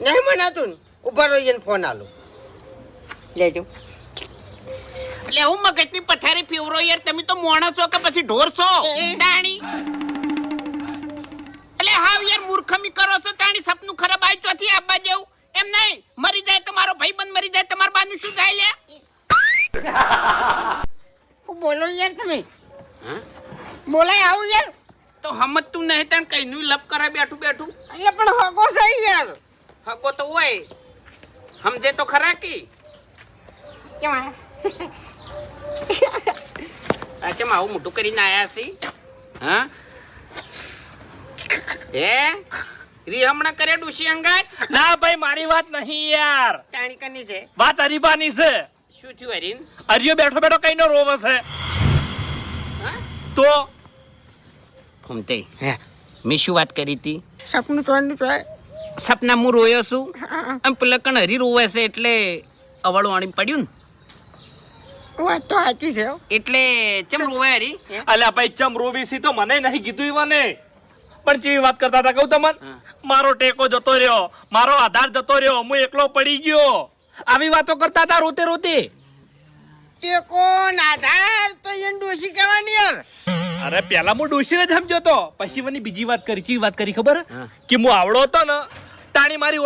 નહીં મનાતું ઉભા રહીને ફોન આલો લેજો. એટલે હું મગજની પથારી ફેવરો યાર, તમે તો મોણસ છો કે પછી ઢોર છો તાણી? એટલે હાવ યાર મૂર્ખમી કરો છો તાણી. સપનું ખરાબ આવી ચોથી આબા જેવું એમ નહીં. મરી જાય તમારો ભાઈબંધ, મરી જાય તમારા બાનું શું થાય લે? હું બોલો યાર તમે બોલાય આવું યાર તો સમજતું નહીં તાણ કઈનું લપ કરાય બેઠું બેઠું. અહીંયા પણ હગો છે યાર. હગો તો હોય સમજે તો ખરા કી. કેમ આ કેમ આવું મોટું કરીને આયા છી? હા એ રી હમણાં કરે ડુસી અંગાત? ના ભાઈ મારી વાત નહીં યાર, તાણી કની છે? વાત હરીબાની છે. શું થયું હરીન? હરિયો બેઠો બેઠો કઈ નો રોવે છે હા તો ફૂમતે હે મેં શું વાત કરી હતી? સપનું ચોનું ચોય સપના હું રોયો છું અને પેલા કણ હરી રોવે છે એટલે અવાળું આણી પડ્યું ને વાત તો સાચી છે એટલે કેમ રોવે હરી? અલ્યા ભાઈ ચમ રોવી સી તો મને નહીં કીધું ઈવને, પણ ચેવી વાત કરતા હતા કહું તમને? મારો ટેકો જતો રહ્યો, મારો આધાર જતો રહ્યો, હું એકલો પડી ગયો, આવી વાતો કરતા હતા રોતે રોતે. તે કોણ આધાર તો એને ડોશી કહેવાની યાર. અરે પેલા હું ડોશીને જ સમજો તો, પછી મને બીજી વાત કરી. ચેવી વાત કરી ખબર? કે હું આવડો હતો ને તાણી મારી